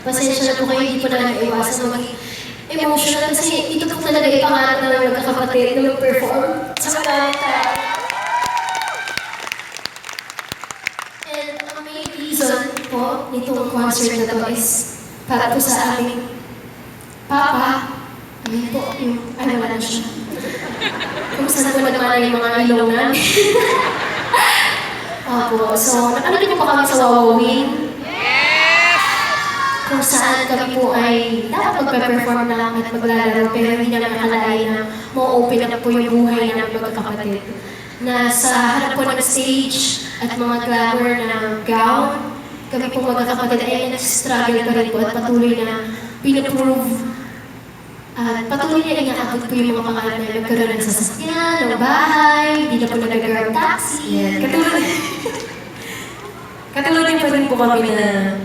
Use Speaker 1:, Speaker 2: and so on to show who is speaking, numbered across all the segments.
Speaker 1: Pasensya na po kayo, hindi po namin iwasan maging emotional kasi ito po talaga ipangarap na ng magkakapatid na mag-perform sa maraming tao. And ang main reason po nitong concert na to is para po sa aming papa. Ayan po, yung ano na siya. Kung saan po naman yung mga ilaw namin. Opo, so nakalagay po kami sa Wawawin. Kung saan kami po ay dapat magpe-perform na lang at maglalaro pero hindi naman nakalain na ma-open na po yung buhay ng magkakapatid. Na sa harap po ng stage at mga glamour na gown, kami po magkakapatid ay nag-struggle pa rin po at patuloy na pinaprove at patuloy na inaabot po yung mga pangarap na nagkaroon ng sasakyan, ng bahay, hindi na po nag-grab taxi.
Speaker 2: Yeah. Katulad din pa rin po kami na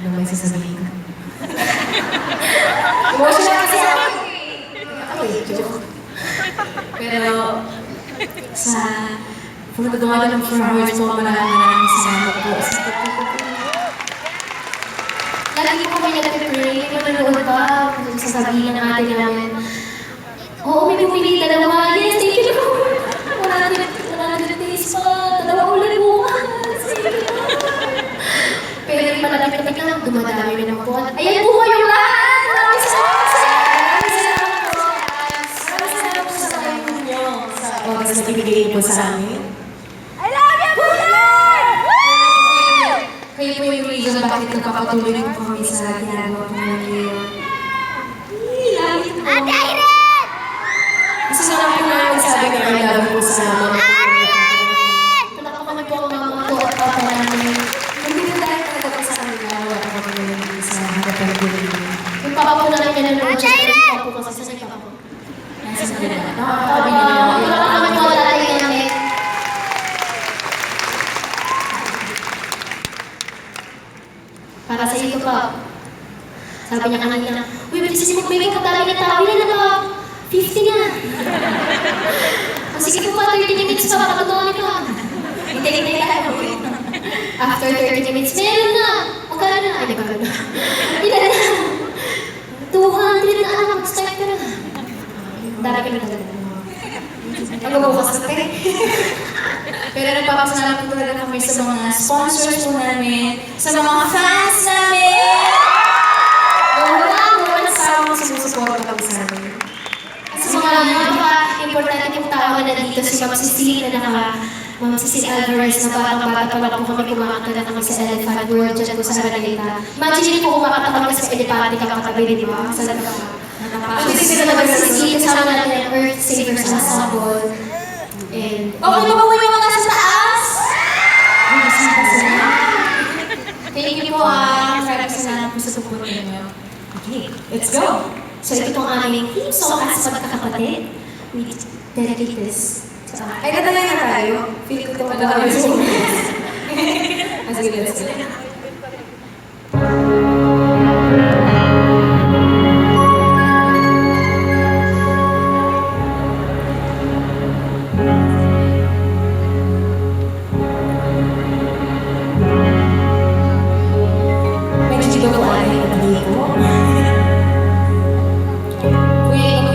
Speaker 2: ano may sasabihin ko?
Speaker 1: Emotional kasi ako.
Speaker 2: Joke. Pero sa from the bottom of our hearts po, maraming salamat po.
Speaker 1: Lagi po may nag-pray, manonood pa, sasabihin ng ate namin, oo, may pumili dalawa. Yes, thank you. Wala natin taste pa. Dalawa ulit bukas. Pero yung malapit lang, dumadami rin ang buwan. Ayan po kayong lahat! Maraming salamat po! Maraming salamat po sa time niyo.
Speaker 2: Sa oras na ibigay po sa amin.
Speaker 1: I love you, Bulan! Kayo po yung
Speaker 2: reason bakit nagpapatuloy po kami sa ginagawa po namin. Lagi po. Gusto na lang po namin sabi na I love you po sa mga
Speaker 1: Kami po ang mga to at papa namin.
Speaker 2: hindi na dahil talaga po sa kanila, wala po kami namin sa harapan ko rin.
Speaker 1: Yung papa po namin nanonood siya, yung papa po kasi sa papa ko.
Speaker 2: Nasa kanila. Nakakatabi nila yung
Speaker 1: Kami po tatay namin. Para sa iyo pa. Sabi niya kanina, uy, bilis si mag-make up, dami na naka 50 na. Sige po pa, 30 minutes pa, makakatuwa ka.
Speaker 2: Hindi tayo.
Speaker 1: After 30 minutes, meron na! Magkano na? Ay, nagkano na. Ilan na? 200 na anak, start ka na. Darating na talaga.
Speaker 2: Mag-bukas na tayo. Pero nagpapasalamat po talaga kami sa mga sponsors po namin, sa mga fans namin. Walang sawang sumusuporta kami sa amin.
Speaker 1: Sa mga importante pong tao na dito, si Ma'am Cecile na Ma'am Cecile Alvarez na batang-bata pa lang po kami kumakanta na kami sa Elephant World dyan po sa Maranita. Imagine po kumakanta kami sa Elepante kakatabi, di ba? Sa Lagapa. Kasi sila naman sa Cecile, kasama natin ang Earth Savers Ensemble. And,
Speaker 2: Okay, mabawin yung mga nasa taas! Thank you po maraming salamat po sa support niyo. Okay, let's go!
Speaker 1: so ito pong aming theme song as magkakapatid. We dedicate this to our
Speaker 2: Ay, katalayan na tayo. Feel ko ito magkakaroon sa Sige, let's go. Medyo dito po ay nagaligo.